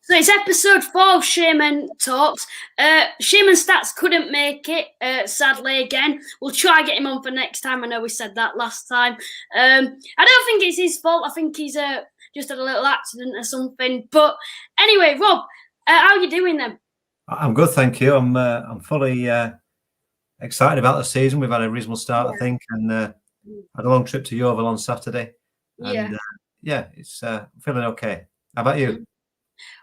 So it's episode 4 of ShaymenTalks. ShaymenStats couldn't make it, sadly, again. We'll try get him on for next time. I know we said that last time. I don't think it's his fault. I think he's just had a little accident or something. But anyway, Rob, how are you doing then? I'm good, thank you. I'm fully excited about the season. We've had a reasonable start, I think, and had a long trip to Yeovil on Saturday. And it's feeling okay. How about you?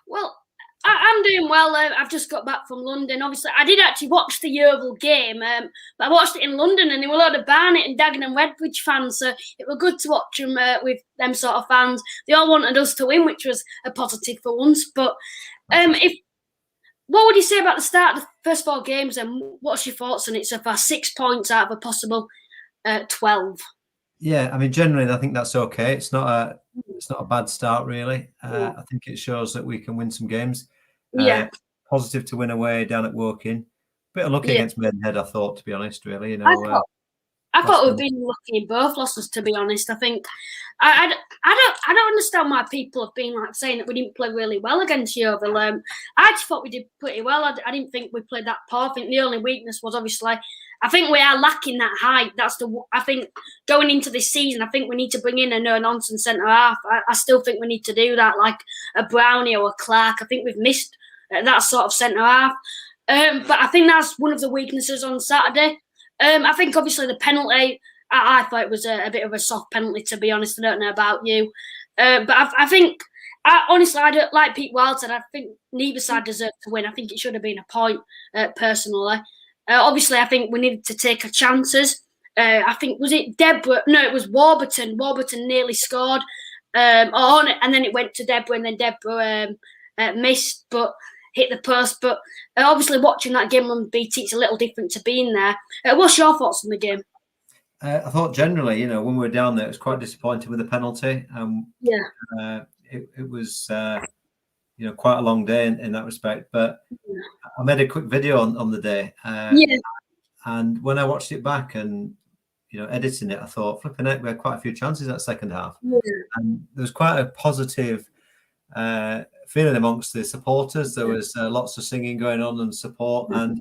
Well, I'm doing well. I've just got back from London. Obviously, I did actually watch the Yeovil game, but I watched it in London, and there were a lot of Barnet and Dagenham and Redbridge fans, so it was good to watch them with them sort of fans. They all wanted us to win, which was a positive for once. But what would you say about the start of the first 4 games, and what's your thoughts on it so far? 6 points out of a possible 12. Yeah, I mean, generally, I think that's okay. It's not a bad start, really. I think it shows that we can win some games. Positive to win away down at Woking. Bit of lucky against Maidenhead, I thought, to be honest, really. I thought we've been lucky in both losses, to be honest. I think I don't understand why people have been like saying that we didn't play really well against Yeovil. I actually thought we did pretty well. I didn't think we played that poor. I think the only weakness was obviously I think we are lacking that height. I think going into this season, I think we need to bring in a no-nonsense centre half. I still think we need to do that, like a Brownie or a Clark. I think we've missed that sort of centre half. But I think that's one of the weaknesses on Saturday. I think obviously the penalty, I thought it was a bit of a soft penalty, to be honest. I don't know about you. But I think, honestly, I don't like Pete Wild said. I think neither side deserved to win. I think it should have been a point, personally. Obviously, I think we needed to take our chances. I think, was it Deborah? No, it was Warburton. Warburton nearly scored on it, and then it went to Deborah, and then Deborah missed, but hit the post. But obviously, watching that game on BT, it's a little different to being there. What's your thoughts on the game? I thought generally, when we were down there, it was quite disappointing with the penalty. It was, quite a long day in that respect. But I made a quick video on the day. And when I watched it back and, editing it, I thought, flipping it, we had quite a few chances that second half. And there was quite a positive feeling amongst the supporters. There was lots of singing going on and support. And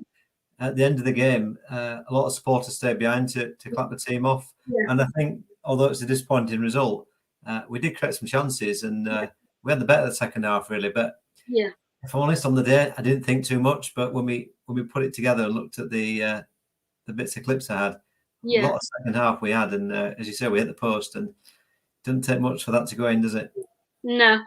at the end of the game, a lot of supporters stayed behind to clap the team off. And I think, although it's a disappointing result, we did create some chances, and we had the better the second half, really. But if I'm honest, on the day, I didn't think too much. But when we put it together and looked at the bits of clips I had, a lot of second half we had, and as you say, we hit the post, and it doesn't take much for that to go in, does it? No.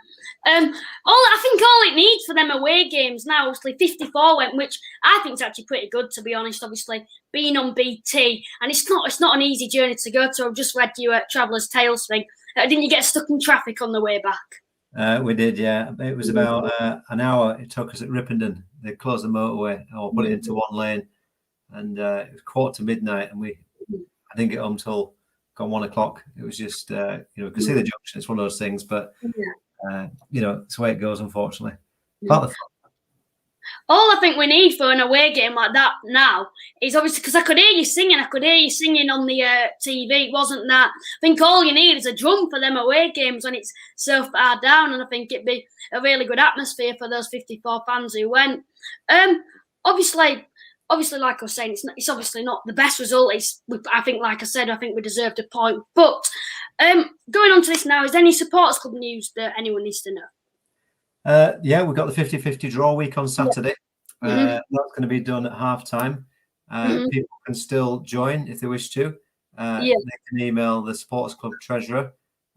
I think all it needs for them away games now, obviously 54 went, which I think is actually pretty good, to be honest. Obviously, being on BT, and it's not an easy journey to go to. I've just read you at Traveller's Tales thing. Didn't you get stuck in traffic on the way back? We did, yeah. It was about an hour it took us at Ripponden. They closed the motorway or put it into one lane, and it was 1:45, and I didn't get home till 1 o'clock. It was just, you could see the junction. It's one of those things, but it's the way it goes, unfortunately. Part of the fun. All I think we need for an away game like that now is obviously, because I could hear you singing on the TV. It wasn't that. I think all you need is a drum for them away games when it's so far down, and I think it'd be a really good atmosphere for those 54 fans who went. Obviously, like I was saying, it's obviously not the best result. I think, like I said, I think we deserved a point. But going on to this now, is there any supporters club news that anyone needs to know? We've got the 50-50 draw week on Saturday. That's going to be done at half-time. People can still join if they wish to. They can email the supporters club treasurer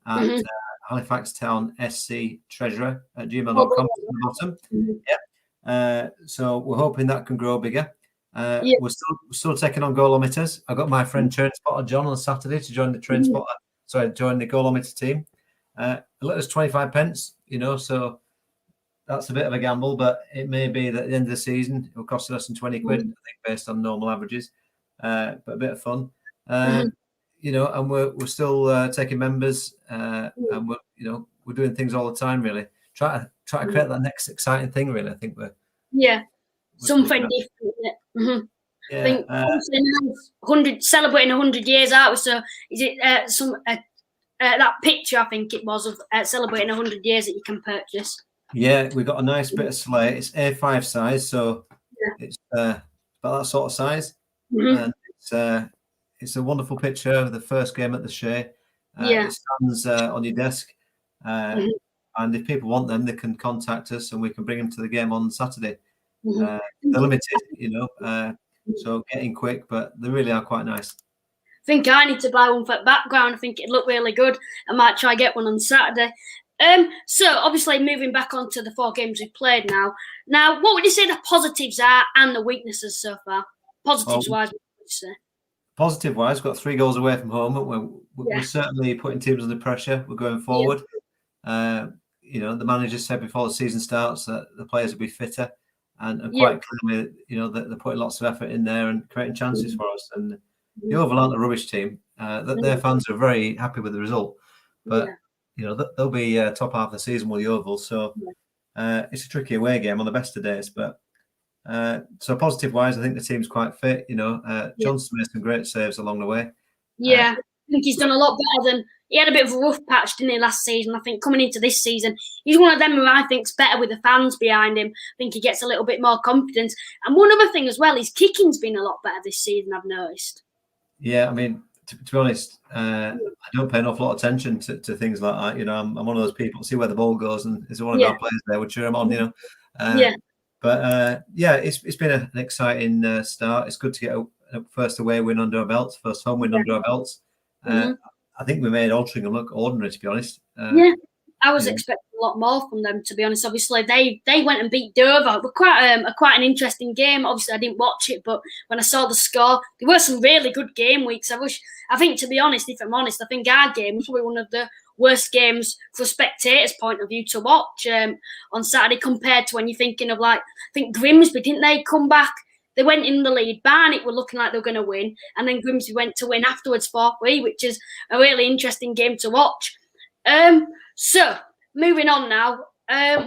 at Halifax Town SC treasurer at gmail.com at the bottom. So we're hoping that can grow bigger. We're still taking on goalometers. I got my friend Train Spotter John on Saturday to join the join the goalometer team. Let us 25 pence, so that's a bit of a gamble, but it may be that at the end of the season it will cost us £20, I think, based on normal averages. But a bit of fun, and we're still taking members, and we're doing things all the time. Really, try to create that next exciting thing. Really, I think we're something different. I think celebrating 100 years out. So is it that picture? I think it was of celebrating 100 years that you can purchase. Yeah, we've got a nice bit of slate. It's A5 size, so it's about that sort of size. And it's a wonderful picture of the first game at the Shay. It stands on your desk. And if people want them, they can contact us and we can bring them to the game on Saturday. They're limited, so getting quick, but they really are quite nice. I think I need to buy one for the background. I think it'd look really good. I might try get one on Saturday. So obviously moving back onto the 4 games we've played now. Now, what would you say the positives are and the weaknesses so far? Positives wise, what would you say? Positive wise, we've got 3 goals away from home. We're certainly putting teams under pressure. We're going forward. The manager said before the season starts that the players will be fitter, and quite clearly, they're putting lots of effort in there and creating chances for us. And the Oval aren't a rubbish team. Their fans are very happy with the result, but they'll be top half of the season with the Oval, so it's a tricky away game on the best of days. But so positive wise, I think the team's quite fit. John's made some great saves along the way. I think he's done a lot better than he had a bit of a rough patch, didn't he, last season? I think coming into this season, he's one of them who I think's better with the fans behind him. I think he gets a little bit more confidence. And one other thing as well, his kicking's been a lot better this season, I've noticed. Yeah, I mean, to be honest, I don't pay an awful lot of attention to things like that. I'm one of those people see where the ball goes, and is one of our players there would cheer him on. But it's been an exciting start. It's good to get a first away win under our belts, first home win under our belts. I think we made Altrincham look ordinary, to be honest. I was expecting a lot more from them, to be honest. Obviously, they went and beat Dover. But quite an interesting game. Obviously, I didn't watch it, but when I saw the score, there were some really good game weeks. I think, to be honest, if I'm honest, I think our game was probably one of the worst games from a spectator's point of view to watch on Saturday, compared to when you're thinking of, like, I think Grimsby, didn't they come back? They went in the lead. Barnet were looking like they were going to win, and then Grimsby went to win afterwards 4-3, which is a really interesting game to watch. So, moving on now,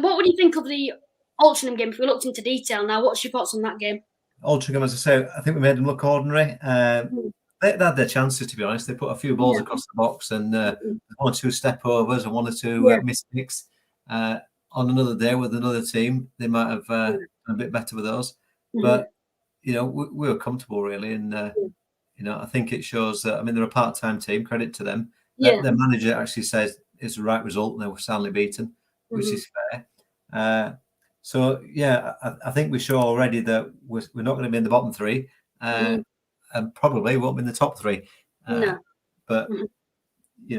what would you think of the Altrincham game? If we looked into detail now, what's your thoughts on that game? Altrincham, as I say, I think we made them look ordinary. They had their chances, to be honest. They put a few balls across the box and 1 or 2 step overs and 1 or 2 missed kicks. On another day with another team, they might have done a bit better with those. But we were comfortable, really, and I think it shows that. I mean, they're a part-time team. Credit to them. Their manager actually says it's the right result, and they were soundly beaten, which is fair. So I think we show already that we're not going to be in the bottom 3, and probably won't be in the top 3. But we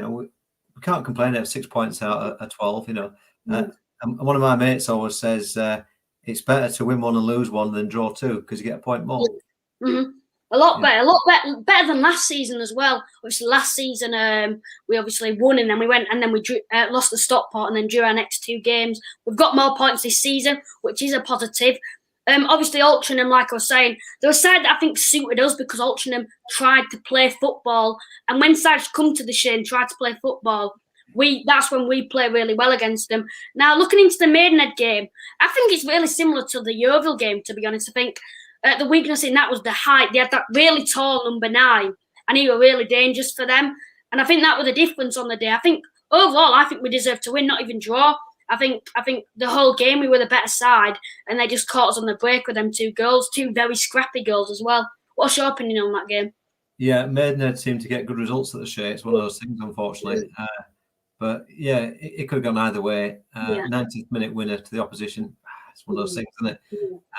can't complain of 6 points out of 12. And one of my mates always says it's better to win 1 and lose 1 than draw 2, because you get a point more. A lot better than last season as well. Obviously, last season we obviously won, and then we went and then we lost the Stockport, and then drew our next 2 games. We've got more points this season, which is a positive. Obviously, Altrincham, like I was saying, they were a side that I think suited us because Altrincham tried to play football, and when sides come to the Shay and try to play football, that's when we play really well against them. Now, looking into the Maidenhead game, I think it's really similar to the Yeovil game, to be honest. I think the weakness in that was the height. They had that really tall number 9, and he was really dangerous for them. And I think that was the difference on the day. I think overall, I think we deserved to win, not even draw. I think the whole game we were the better side, and they just caught us on the break with them 2 goals, 2 very scrappy goals as well. What's your opinion on that game? Yeah, Maidenhead seemed to get good results at the Shay. It's one of those things, unfortunately. But it could have gone either way. 90th minute winner to the opposition. It's one of those things, isn't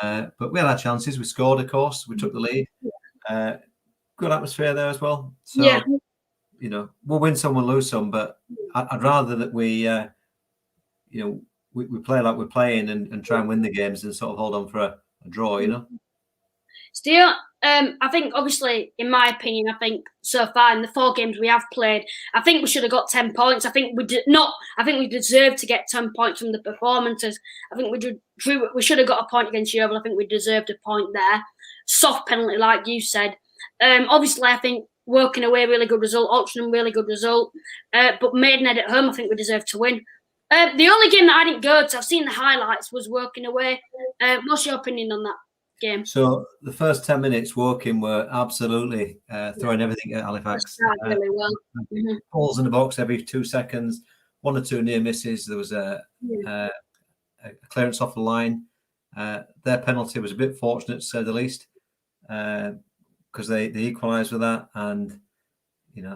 it? But we had our chances. We scored, of course. We took the lead. Good atmosphere there as well. So, we'll win some, we'll lose some. But I'd rather that we play like we're playing and try and win the games and sort of hold on for a draw, Still, I think, obviously, in my opinion, I think so far in the 4 games we have played, I think we should have got 10 points. I think we did not. I think we deserved to get 10 points from the performances. I think we should have got a point against Yeovil. I think we deserved a point there. Soft penalty, like you said. Obviously, I think working away, really good result. Altrincham, really good result. But Maidenhead at home, I think we deserved to win. The only game that I didn't go to, I've seen the highlights, was working away. What's your opinion on that game? So the first 10 minutes Woking were absolutely throwing everything at Halifax. Really well. Balls in the box every 2 seconds, 1 or 2 near misses. There was a clearance off the line. Their penalty was a bit fortunate, to say the least, because they equalised with that. And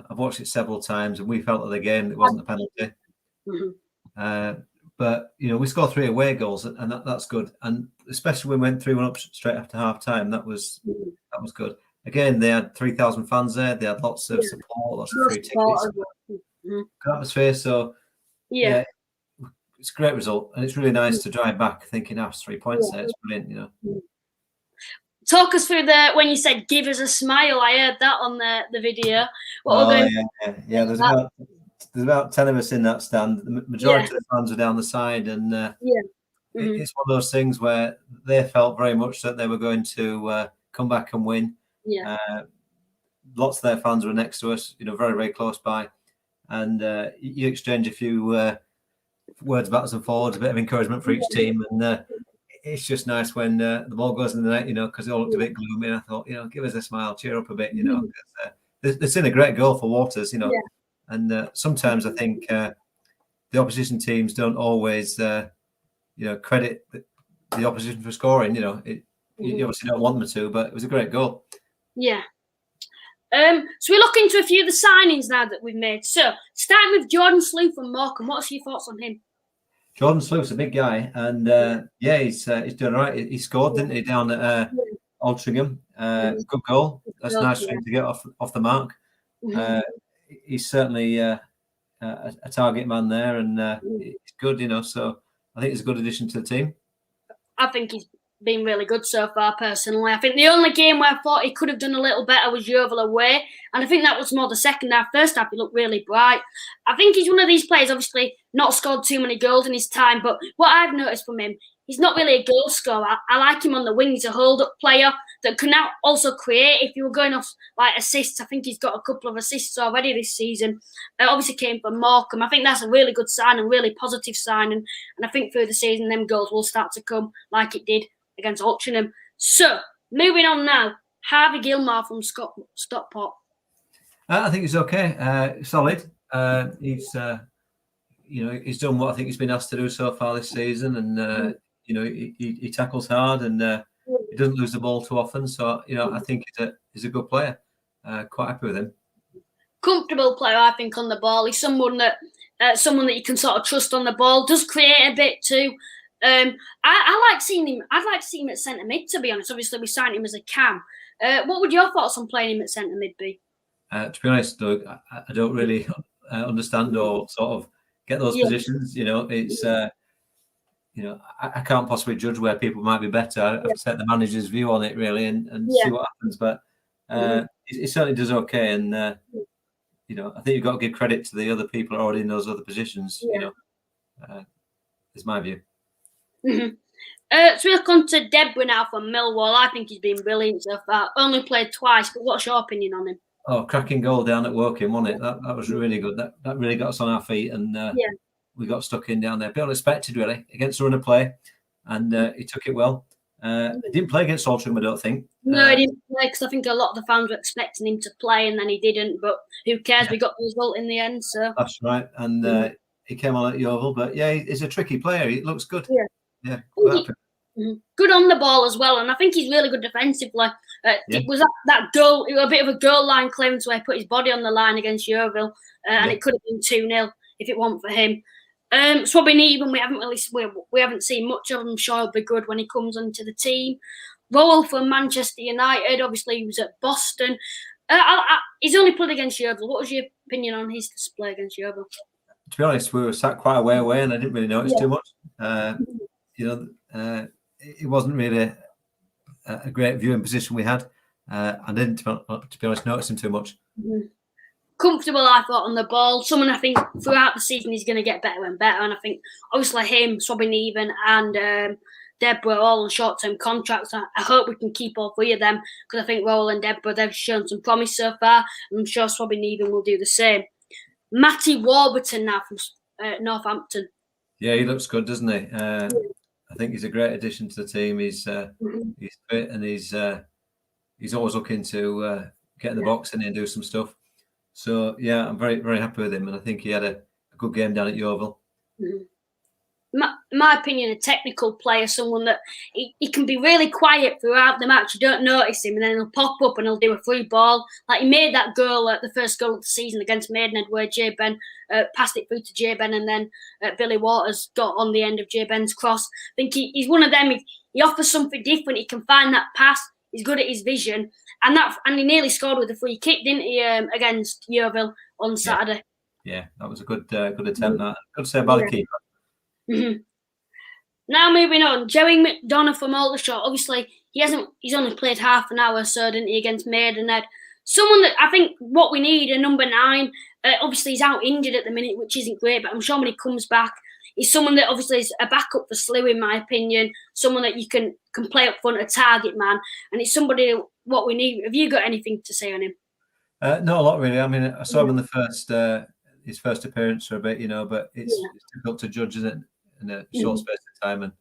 I've watched it several times, and we felt at the game it wasn't a penalty. But we scored 3 away goals, and that's good. And especially when we went 3-1 up straight after half time, that was good. Again, they had 3,000 fans there. They had lots of support, lots of free tickets, good atmosphere. So yeah, it's a great result, and it's really nice to drive back thinking, "It's 3 points there. It's brilliant." Talk us through when you said "give us a smile." I heard that on the video. Yeah. There's about 10 of us in that stand. The majority of the fans are down the side, and it's one of those things where they felt very much that they were going to come back and win. Lots of their fans were next to us, very, very close by, and you exchange a few words backwards and forwards, a bit of encouragement for each team, and it's just nice when the ball goes in the net, because they all looked a bit gloomy. And I thought, give us a smile, cheer up a bit, because they've seen a great goal for Waters, and sometimes I think the opposition teams don't always, credit the opposition for scoring. You obviously don't want them to, but it was a great goal. Yeah. So we look into a few of the signings now that we've made. So starting with Jordan Slew from Morecambe, what's your thoughts on him? Jordan Slew's a big guy, and he's doing all right. He scored, didn't he, down at Altrincham? Good goal. That's nice for him to get off the mark. He's certainly a target man there, and he's good, So I think he's a good addition to the team. I think he's been really good so far, personally. I think the only game where I thought he could have done a little better was Yeovil away, and I think that was more the second half. First half, he looked really bright. I think he's one of these players, obviously not scored too many goals in his time, but what I've noticed from him, he's not really a goal scorer. I like him on the wing. He's a hold-up player that can now also create. If you were going off assists, I think he's got a couple of assists already this season. Obviously came from Morecambe. I think that's a really good sign and really positive sign, and I think through the season, them goals will start to come like it did against Altrincham. So, moving on now, Harvey Gilmore from Stockport. I think he's okay, solid. He's done what I think he's been asked to do so far this season, and he tackles hard, and he doesn't lose the ball too often. So I think he's a good player. Quite happy with him. Comfortable player, I think, on the ball. He's someone that you can sort of trust on the ball. Does create a bit too. I like seeing him. I'd like to see him at centre mid, to be honest. Obviously, we signed him as a cam. What would your thoughts on playing him at centre mid be? To be honest, Doug, I don't really understand or sort of get those positions. It's I can't possibly judge where people might be better. I have to take the manager's view on it really, and see what happens. But it certainly does okay, and I think you've got to give credit to the other people already in those other positions. Is my view. So we'll come to Deborah now from Millwall. I think he's been brilliant so far. Only played twice, but what's your opinion on him? Oh, cracking goal down at Woking, wasn't it? That was really good. That really got us on our feet, and we got stuck in down there. A bit unexpected, really, against the run of play, and he took it well. He didn't play against Altrincham, I don't think. No, he didn't play, because I think a lot of the fans were expecting him to play, and then he didn't. But who cares? We got the result in the end. So that's right, and he came on at Yeovil. But he's a tricky player. He looks good. Yeah, good on the ball as well, and I think he's really good defensively. It was that goal. It was a bit of a goal line clearance where he put his body on the line against Yeovil, and it could have been 2-0 if it wasn't for him. Swabbing even, we haven't seen much of him. Sure, he'll be good when he comes onto the team. Rowell from Manchester United. Obviously, he was at Boston. He's only played against Yeovil. What was your opinion on his display against Yeovil? To be honest, we were sat quite a way away, and I didn't really notice too much. It wasn't really a great viewing position we had. I didn't, to be honest, notice him too much. Comfortable, I thought, on the ball. Someone I think throughout the season he's going to get better and better. And I think obviously him, Swabbing even, and Deborah all on short-term contracts. I hope we can keep all three of them, because I think Rowell and Deborah, they've shown some promise so far. And I'm sure Swabbing even will do the same. Matty Warburton now from Northampton. Yeah, he looks good, doesn't he? I think he's a great addition to the team. He's fit, and he's always looking to get in the box and do some stuff. So yeah, I'm very, very happy with him, and I think he had a good game down at Yeovil. my opinion, a technical player, someone that he can be really quiet throughout the match. You don't notice him, and then he'll pop up and he'll do a free ball. Like he made that goal, the first goal of the season against Maidenhead, where J Ben passed it through to J Ben, and then Billy Waters got on the end of J Ben's cross. I think he's one of them. He offers something different. He can find that pass. He's good at his vision, and he nearly scored with a free kick, didn't he, against Yeovil on Saturday? Yeah, that was a good attempt. That good save by the keeper. Mm-hmm. Now moving on, Jerry McDonough from Aldershot. Obviously, he's only played half an hour, so didn't he, against Maidenhead? Someone that I think what we need, a number 9. Obviously, he's out injured at the minute, which isn't great, but I'm sure when he comes back, he's someone that obviously is a backup for Slew, in my opinion. Someone that you can play up front, a target man, and it's somebody what we need. Have you got anything to say on him? No, a lot really. I mean, I saw him in the his first appearance for a bit, but it's difficult to judge, isn't it, in a short space of time, and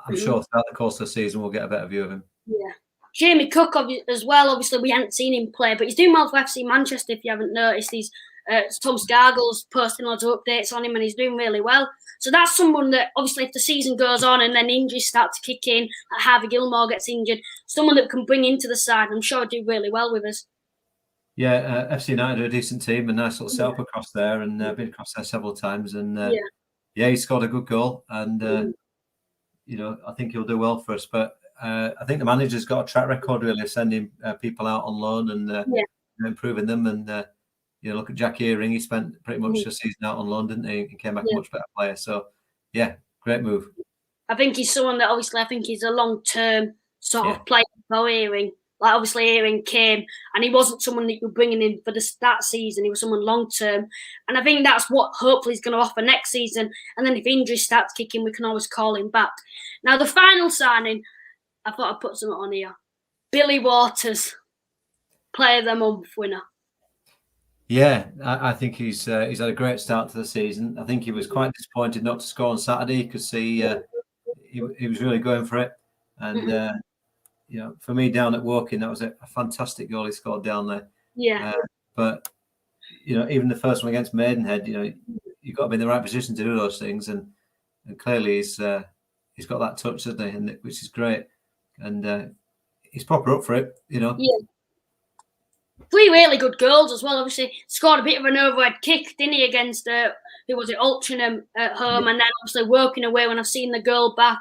I'm sure throughout the course of the season we'll get a better view of him. Yeah. Jamie Cook as well, obviously we hadn't seen him play, but he's doing well for FC Manchester, if you haven't noticed. He's Tom Scargill's posting loads of updates on him, and he's doing really well. So that's someone that, obviously, if the season goes on and then injuries start to kick in, like Harvey Gilmore gets injured, someone that can bring into the side, I'm sure do really well with us. Yeah, FC United are a decent team, a nice little setup across there, and been across there several times, and he scored a good goal, and I think he'll do well for us. But I think the manager's got a track record really of sending people out on loan and improving them. And look at Jack Earing; he spent pretty much the season out on loan, didn't he? And came back a much better player. So great move. I think he's someone that obviously he's a long-term sort of player for Earing. Like obviously Earing came and he wasn't someone that you're bringing in for that season. He was someone long-term. And I think that's what hopefully he's going to offer next season. And then if injuries start kicking, we can always call him back. Now the final signing, I thought I'd put something on here. Billy Waters, player of the month winner. Yeah, I think he's had a great start to the season. I think he was quite disappointed not to score on Saturday because he was really going for it. And for me down at Woking, that was a fantastic goal he scored down there. Yeah. But even the first one against Maidenhead, you've got to be in the right position to do those things, and clearly he's got that touch, hasn't he? Which is great, and he's proper up for it. Yeah. 3 really good goals as well. Obviously, scored a bit of an overhead kick, didn't he, against Altrincham at home, and then obviously working away when I've seen the goal back.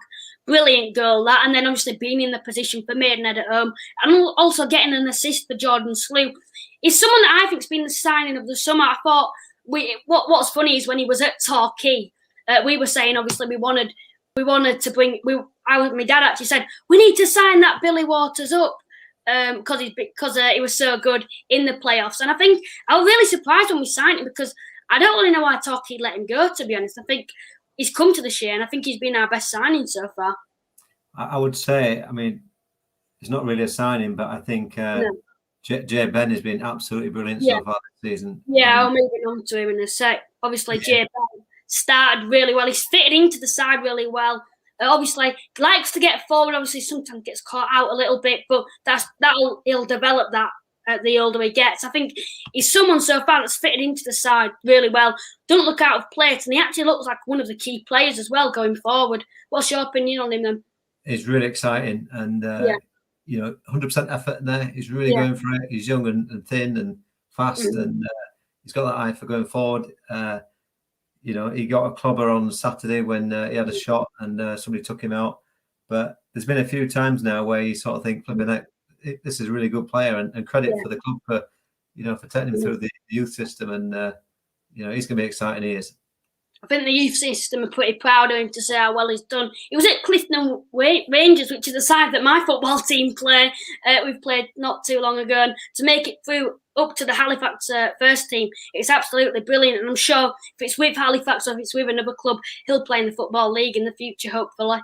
Brilliant goal, that, and then obviously being in the position for Maidenhead at home, and also getting an assist for Jordan Slew. He's someone that I think's been the signing of the summer. I thought what's funny is when he was at Torquay, we were saying obviously we wanted to bring. My dad actually said we need to sign that Billy Waters up because he was so good in the playoffs, and I think I was really surprised when we signed him because I don't really know why Torquay let him go. To be honest, I think he's come to the Shay, and I think he's been our best signing so far. I would say, I mean, it's not really a signing, but I think J Ben has been absolutely brilliant so far this season. Yeah, I'll move on to him in a sec. Obviously, J Ben started really well. He's fitted into the side really well. Obviously, likes to get forward. Obviously, sometimes gets caught out a little bit, but he'll develop that the older he gets. I think he's someone so far that's fitted into the side really well. Don't look out of place, and he actually looks like one of the key players as well going forward. What's your opinion on him then? He's really exciting, and 100% effort in there. He's really going for it. He's young and thin and fast, and he's got that eye for going forward. He got a clobber on Saturday when he had a shot and somebody took him out. But there's been a few times now where you sort of think, flipping it, this is a really good player, and credit for the club for taking him through the youth system, and he's going to be exciting. He is. I think the youth system are pretty proud of him to say how well he's done. He was at Clifton Rangers, which is the side that my football team play. We've played not too long ago, and to make it through up to the Halifax first team, it's absolutely brilliant. And I'm sure if it's with Halifax or if it's with another club, he'll play in the Football League in the future, hopefully.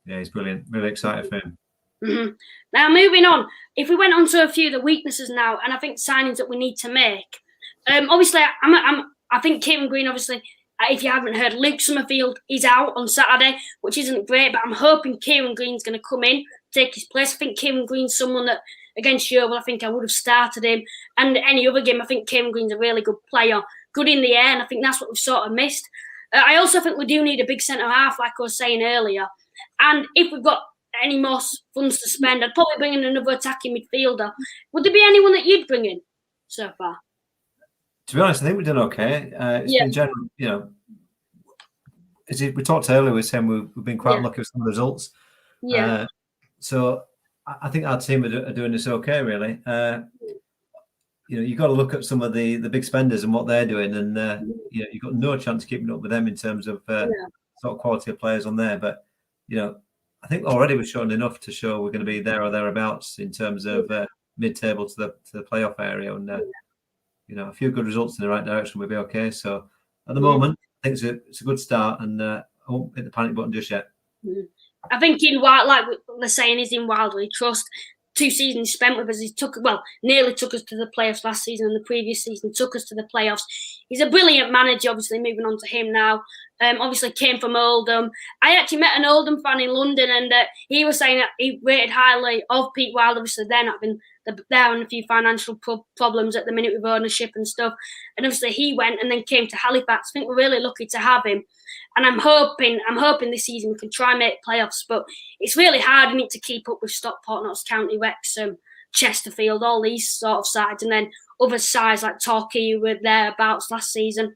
Yeah, he's brilliant. Really excited for him. Mm-hmm. Now, moving on, if we went on to a few of the weaknesses now, and I think signings that we need to make. Obviously, I think Kieran Green, obviously, if you haven't heard, Luke Summerfield is out on Saturday, which isn't great, but I'm hoping Kieran Green's going to come in, take his place. I think Kieran Green's someone that, against Yeovil, I think I would have started him. And any other game, I think Kieran Green's a really good player, good in the air, and I think that's what we've sort of missed. I also think we do need a big centre half, like I was saying earlier. And if we've got any more funds to spend, I'd probably bring in another attacking midfielder. Would there be anyone that you'd bring in so far? To be honest, I think we've done okay. It's been generally, as we talked earlier, we were saying we've been quite lucky with some of the results. Yeah. So I think our team are doing this okay, really. You've got to look at some of the big spenders and what they're doing, and you've got no chance of keeping up with them in terms of sort of quality of players on there. But I think already we've shown enough to show we're going to be there or thereabouts in terms of mid-table to the playoff area, and a few good results in the right direction will be okay. So at the moment, I think it's a good start, and I won't hit the panic button just yet. I think like the saying is, in Wilder we trust. 2 seasons spent with us, nearly took us to the playoffs last season, and the previous season took us to the playoffs. He's a brilliant manager. Obviously, moving on to him now. Obviously came from Oldham. I actually met an Oldham fan in London, and he was saying that he rated highly of Pete Wilder. Obviously, they're not been they're having a few financial problems at the minute with ownership and stuff. And obviously, he went and then came to Halifax. I think we're really lucky to have him. And I'm hoping this season we can try and make playoffs, but it's really hard, isn't it, to keep up with Stockport, Notts County, Wrexham, Chesterfield, all these sort of sides, and then other sides like Torquay who were thereabouts last season.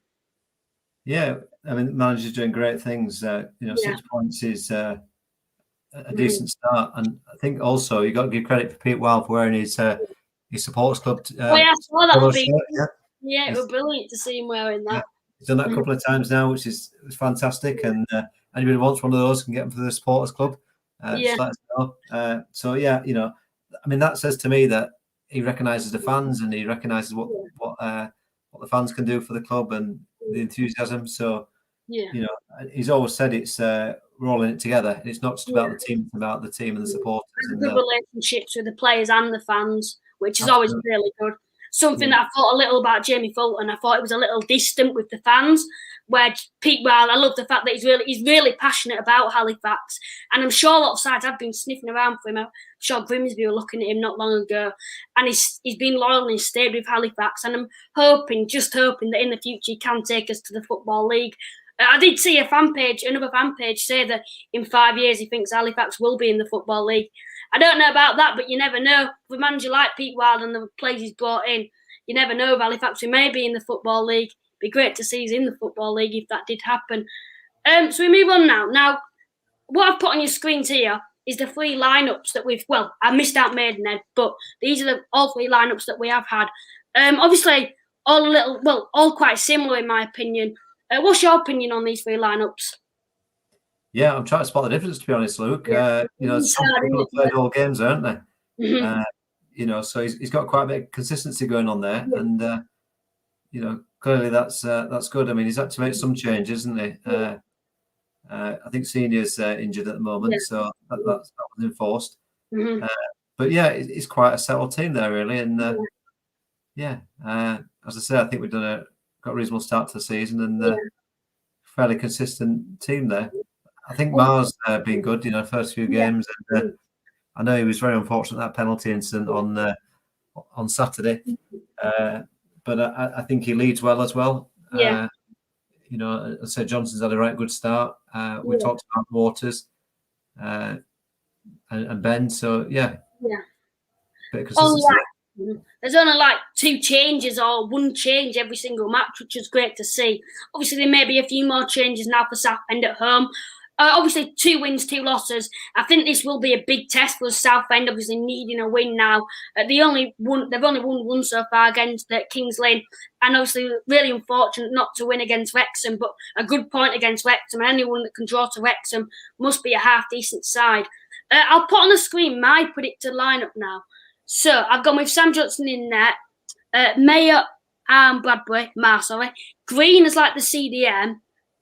Yeah, I mean, the manager's doing great things. 6 points is a decent start, and I think also you got to give credit for Pete Wild for wearing his supporters club. I saw that would be. Yeah, it was brilliant to see him wearing that. Yeah. He's done that a couple of times now, which is fantastic. And anybody who wants one of those can get them for the supporters club. Just let us know. So I mean, that says to me that he recognises the fans and he recognises what the fans can do for the club and the enthusiasm. So he's always said it's we're all in it together. It's not just about the team; it's about the team and the supporters. And good relationships with the players and the fans, which is always really good. Something that I thought a little about Jamie Fulton. I thought it was a little distant with the fans. Where Pete Wild, I love the fact that he's really passionate about Halifax, and I'm sure a lot of sides have been sniffing around for him. I'm sure Grimsby were looking at him not long ago, and he's been loyal and he's stayed with Halifax. And I'm hoping that in the future he can take us to the Football League. I did see another fan page say that in 5 years he thinks Halifax will be in the Football League. I don't know about that, but you never know. With a manager like Pete Wild and the players he's brought in, you never know of Halifax. We may be in the Football League. It'd be great to see us in the Football League if that did happen. So we move on now. Now, what I've put on your screens here is the 3 lineups that I missed out Maidenhead, but these are all 3 lineups that we have had. Obviously, all quite similar in my opinion. What's your opinion on these 3 lineups? Yeah, I'm trying to spot the difference, to be honest, Luke. Some people have played all games, aren't they? Mm-hmm. So he's got quite a bit of consistency going on there, and clearly that's good. I mean, he's had to make some changes, isn't he? I think Senior's injured at the moment, so that was enforced. Mm-hmm. But it's quite a settled team there, really, and as I say, I think we've got a reasonable start to the season and fairly consistent team there. I think Mars been good, first few games, and I know he was very unfortunate that penalty incident on Saturday, but I think he leads well as well. I said Johnson's had a right good start. We talked about Waters and Ben, so bit of consistency. There's only 2 changes or 1 change every single match, which is great to see. Obviously, there may be a few more changes now for Southend at home. Obviously, 2 wins, 2 losses. I think this will be a big test for Southend, obviously needing a win now. They've only won 1 so far against Kings Lynn, and obviously really unfortunate not to win against Wrexham, but a good point against Wrexham. And anyone that can draw to Wrexham must be a half-decent side. I'll put on the screen my predicted lineup now. So I've gone with Sam Johnson in net, Mayer and Bradbury, Green as the CDM,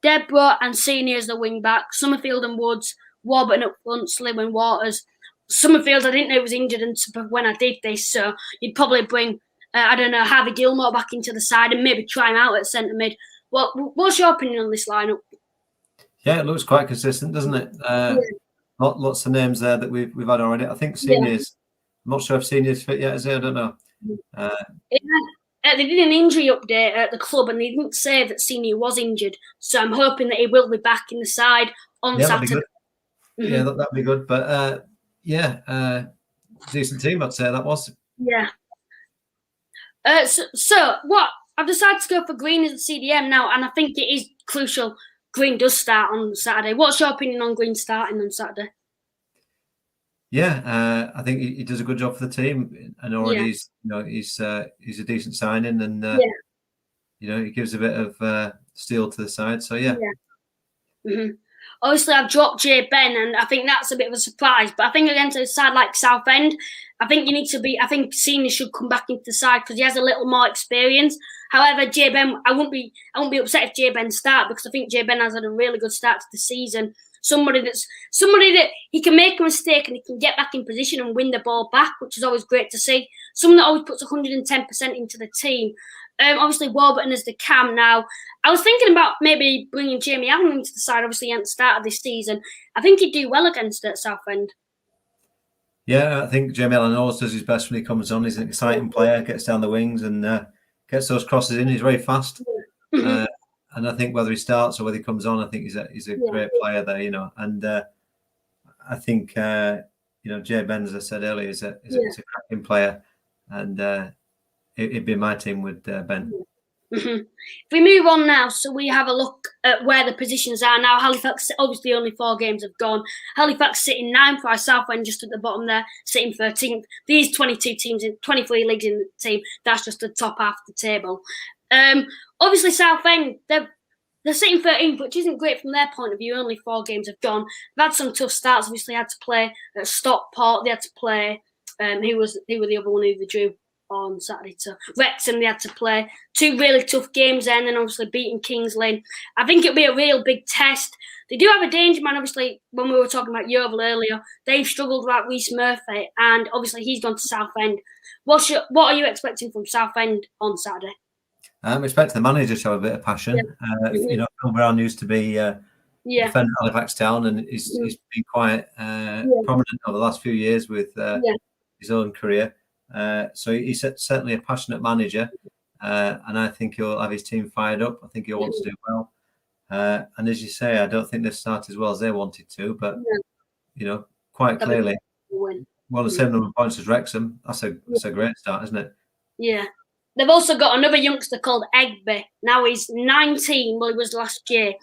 Deborah and Senior as the wing back, Summerfield and Woods, Warburton up front, Slim and Waters. Summerfield, I didn't know he was injured when I did this, so you'd probably bring, Harvey Gilmore back into the side and maybe try him out at centre mid. What's your opinion on this lineup? Yeah, it looks quite consistent, doesn't it? Lots of names there that we've had already. I think Senior's. I'm not sure if Senior's fit yet, is he? I don't know. they did an injury update at the club, and they didn't say that Senior was injured. So I'm hoping that he will be back in the side on Saturday. That'd be good. Yeah, that'd be good. But decent team, I'd say that was. Yeah. So what? I've decided to go for Green as the CDM now, and I think it is crucial Green does start on Saturday. What's your opinion on Green starting on Saturday? Yeah, I think he does a good job for the team, and already he's a decent signing, and he gives a bit of steel to the side. So yeah. Obviously, I've dropped Jay Ben, and I think that's a bit of a surprise. But I think against a side like Southend, I think I think Senior should come back into the side because he has a little more experience. However, Jay Ben, I won't be upset if Jay Ben start, because I think Jay Ben has had a really good start to the season. Somebody that he can make a mistake and he can get back in position and win the ball back, which is always great to see. Someone that always puts 110% into the team. Obviously, Warburton is the cam now. I was thinking about maybe bringing Jamie Allen into the side, obviously, at the start of this season. I think he'd do well against it at Southend. Yeah, I think Jamie Allen always does his best when he comes on. He's an exciting player, gets down the wings and gets those crosses in. He's very fast. And I think whether he starts or whether he comes on, I think he's a great player there, And I think, Jay Ben, as I said earlier, is a cracking player. And it'd be my team with Ben. If we move on now, so we have a look at where the positions are now. Halifax, obviously only 4 games have gone. Halifax sitting 9th, while Southend just at the bottom there, sitting 13th. These 22 teams, 23 leagues in the team, that's just the top half of the table. Obviously Southend, they're sitting 13th, which isn't great from their point of view. Only 4 games have gone. They've had some tough starts. Obviously had to play at Stockport. They had to play, who were the other one who they drew on Saturday to Wrexham. They had to play 2 really tough games there, and then obviously beating Kings Lynn. I think it'll be a real big test. They do have a danger man, obviously, when we were talking about Yeovil earlier. They've struggled without Rhys Murphy, and obviously he's gone to Southend. What are you expecting from Southend on Saturday? I'm expecting the manager to show a bit of passion. Phil Brown used to be defending Halifax Town, and he's been quite prominent over the last few years with his own career. So he's certainly a passionate manager, and I think he'll have his team fired up. I think he'll want to do well. And as you say, I don't think they've started as well as they wanted to, but quite clearly, the same number of points as Wrexham. That's a great start, isn't it? Yeah. They've also got another youngster called Egby. Now he's 19, well, he was last year,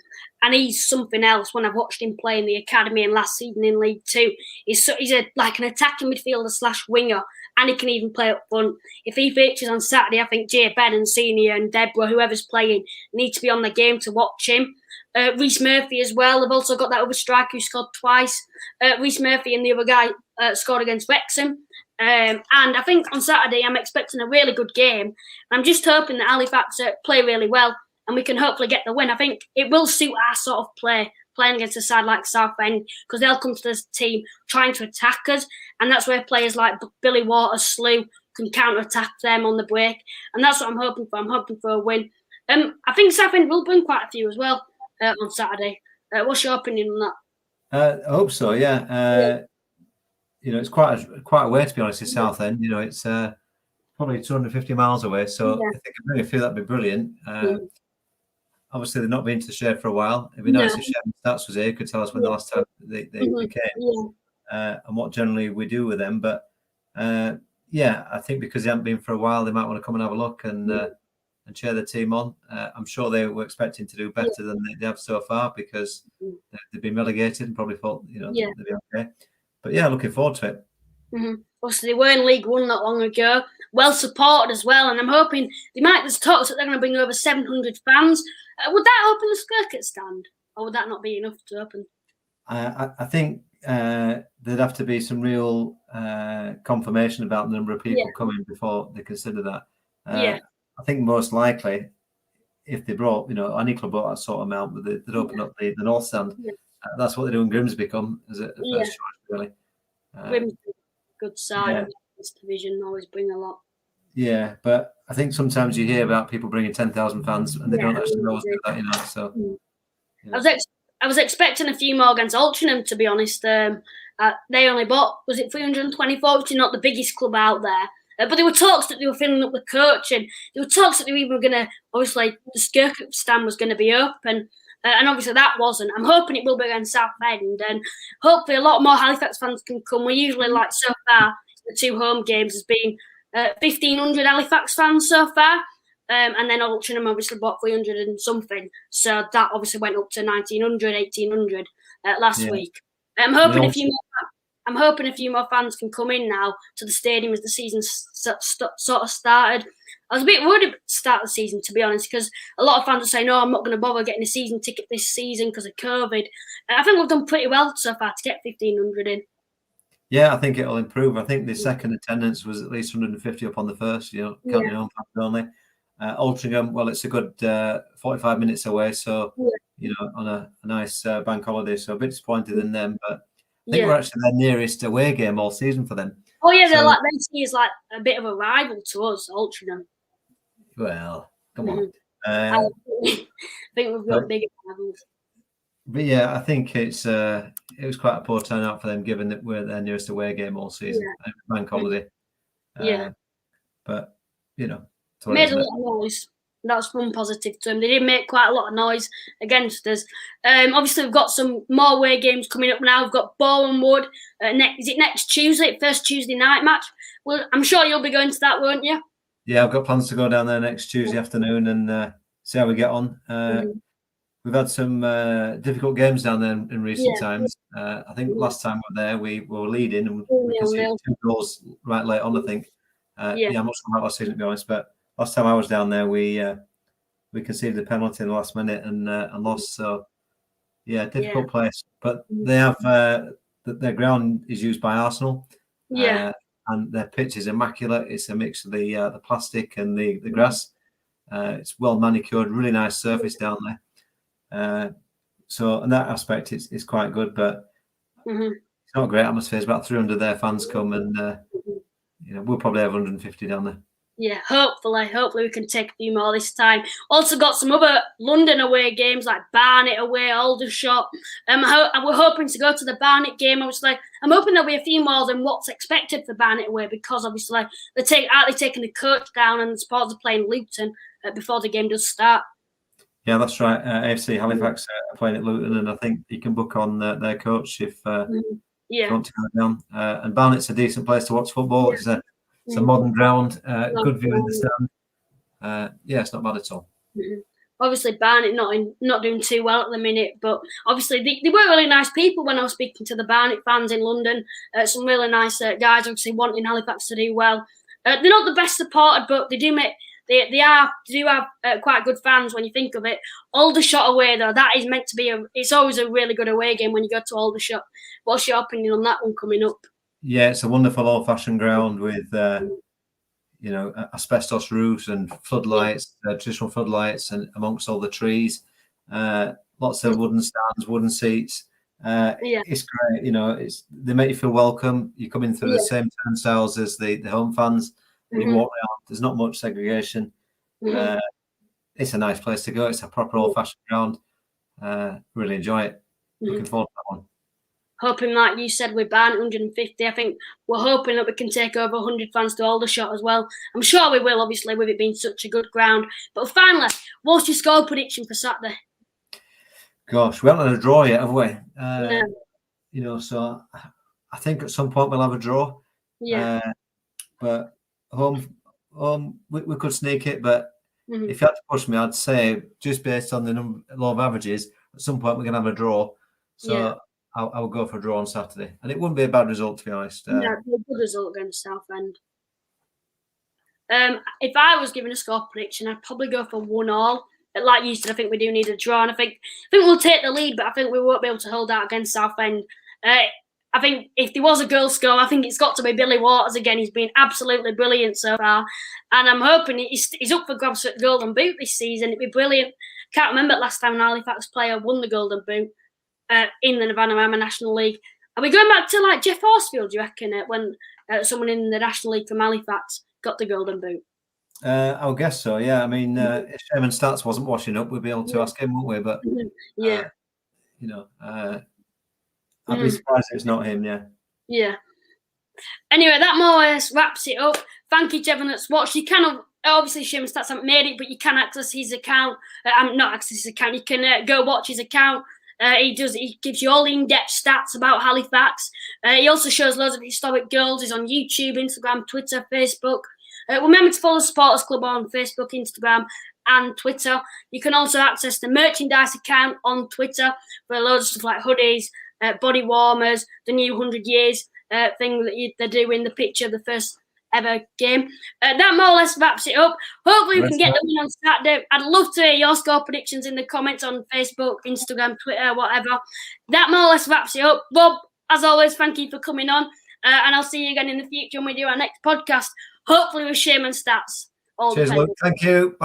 and he's something else. When I've watched him play in the academy and last season in League Two, he's like an attacking midfielder / winger, and he can even play up front. If he features on Saturday, I think Jay Ben and Senior and Deborah, whoever's playing, need to be on the game to watch him. Rhys Murphy as well. They've also got that other striker who scored twice. Rhys Murphy and the other guy scored against Wrexham. And I think on Saturday I'm expecting a really good game. I'm just hoping that Halifax play really well and we can hopefully get the win. I think it will suit our sort of play, playing against a side like Southend, because they'll come to this team trying to attack us, and that's where players like Billy Waters, Slew can counter-attack them on the break, and that's what I'm hoping for. I'm hoping for a win. I think Southend will bring quite a few as well on Saturday. What's your opinion on that? I hope so, yeah. It's quite a way, to be honest, in Southend. It's probably 250 miles away. So if they can bring a few, that'd be brilliant. Obviously, they've not been to Shay for a while. It'd be nice if ShaymenStats was here. Could tell us when the last time they came and what generally we do with them. But I think because they haven't been for a while, they might want to come and have a look and cheer the team on. I'm sure they were expecting to do better than they have so far, because they've been relegated and probably thought they'd be okay. But looking forward to it. Obviously, they were in League One not long ago, well supported as well, and I'm hoping there's talks that they're going to bring over 700 fans. Would that open the circuit stand, or would that not be enough to open? I think there'd have to be some real confirmation about the number of people coming before they consider that. I think most likely, if they brought, any club brought that sort of amount, but they'd open up the North Stand. That's what they do in Grimsby come as a first choice, really. Grimsby, good side. This division always bring a lot. Yeah, but I think sometimes you hear about people bringing 10,000 fans and they don't actually always do that, So I was expecting a few more against Altrincham, to be honest. They only bought, was it 324, which is not the biggest club out there. But there were talks that they were filling up the coach, and there were talks that they were even going to, obviously, the Skirkup stand was going to be open. And obviously that wasn't. I'm hoping it will be against Southend, and hopefully a lot more Halifax fans can come. We usually, like so far, the 2 home games has been 1,500 Halifax fans so far. And then Altrincham obviously bought 300 and something. So that obviously went up to 1,900, 1,800 last week. I'm hoping a few more fans can come in now to the stadium as the season sort of started. I was a bit worried at the start of the season, to be honest, because a lot of fans are saying, "No, I'm not going to bother getting a season ticket this season because of COVID." I think we've done pretty well so far to get 1,500 in. Yeah, I think it'll improve. I think the second attendance was at least 150 up on the first, counting home fans only. Altrincham, well, it's a good 45 minutes away, so, on a nice bank holiday, so a bit disappointed in them, but I think we're actually their nearest away game all season for them. Oh, yeah, they're like, they see as like a bit of a rival to us, Altrincham. Well, come on. I think we've got bigger rivals. But yeah, I think it was quite a poor turnout for them, given that we're their nearest away game all season, bank holiday. But made a lot of noise. That's one positive to them. They did make quite a lot of noise against us. Obviously, we've got some more away games coming up now. We've got Bournemouth. Is it next Tuesday? First Tuesday night match. Well, I'm sure you'll be going to that, won't you? Yeah, I've got plans to go down there next Tuesday afternoon and see how we get on. We've had some difficult games down there in recent times. I think last time we were there, we were leading and we conceded 2 goals right late on, I think. I'm not sure about last season, to be honest, but last time I was down there, we conceded a penalty in the last minute and lost. So, difficult place. But they have their ground is used by Arsenal. And their pitch is immaculate. It's a mix of the plastic and the grass. It's well manicured, really nice surface down there. So in that aspect, it's quite good, but it's not a great atmosphere. It's about 300 their fans come, and we'll probably have 150 down there. Yeah, hopefully we can take a few more this time. Also got some other London away games like Barnet away, Aldershot. We're hoping to go to the Barnet game. Obviously, I'm hoping there'll be a few more than what's expected for Barnet away, because obviously they're taking the coach down and the supporters are playing Luton before the game does start. Yeah, that's right. AFC Halifax are playing at Luton, and I think you can book on their coach if you want to go down. And Barnet's a decent place to watch football. It's a modern ground, good view in the stand. It's not bad at all. Obviously, Barnet not doing too well at the minute, but obviously they were really nice people when I was speaking to the Barnet fans in London. Some really nice guys, obviously wanting Halifax to do well. They're not the best supported, but they do have quite good fans when you think of it. Aldershot away though, that is meant to be it's always a really good away game when you go to Aldershot. What's your opinion on that one coming up? Yeah, it's a wonderful old-fashioned ground with, asbestos roofs and floodlights, traditional floodlights, and amongst all the trees, lots of wooden stands, wooden seats. It's great. They make you feel welcome. You come in through the same turnstiles as the home fans. You walk around. There's not much segregation. It's a nice place to go. It's a proper old-fashioned ground. Really enjoy it. Looking forward to that one. Hoping, like you said, we're Barnet 150. I think we're hoping that we can take over 100 fans to Aldershot as well. I'm sure we will, obviously, with it being such a good ground. But finally, what's your score prediction for Saturday? Gosh, we haven't had a draw yet, have we? So I think at some point we'll have a draw. But home, we could sneak it. But if you had to push me, I'd say just based on the law of averages, at some point we're going to have a draw. So I will go for a draw on Saturday, and it wouldn't be a bad result, to be honest. No, a good result against Southend. If I was given a score prediction, I'd probably go for 1-1. But like you said, I think we do need a draw, and I think we'll take the lead, but I think we won't be able to hold out against Southend. I think if there was a goal score, I think it's got to be Billy Waters again. He's been absolutely brilliant so far, and I'm hoping he's up for grabs for the Golden Boot this season. It'd be brilliant. Can't remember last time an Halifax player won the Golden Boot in the Vanarama National League. Are we going back to like Jeff Horsfield, do you reckon, when someone in the National League from Halifax got the Golden Boot? I would guess so, yeah. I mean, if ShaymenStats wasn't washing up, we'd be able to ask him, wouldn't we? But, I'd be surprised if it's not him, Yeah. Anyway, that more or less wraps it up. Thank you to everyone that's watched. You can obviously ShaymenStats haven't made it, but you can access his account. Not access his account. You can go watch his account. He gives you all in-depth stats about Halifax. He also shows loads of historic goals. He's on YouTube, Instagram, Twitter, Facebook. Remember to follow the Supporters Club on Facebook, Instagram, and Twitter. You can also access the merchandise account on Twitter for loads of stuff like hoodies, body warmers, the new 100 years thing that they're doing, the picture of the first ever game. That more or less wraps it up. Hopefully we can get the win on Saturday. I'd love to hear your score predictions in the comments on Facebook, Instagram, Twitter, whatever. That more or less wraps it up. Bob, as always, thank you for coming on. And I'll see you again in the future when we do our next podcast, hopefully with ShaymenStats. Cheers, Luke. Thank you. Bye.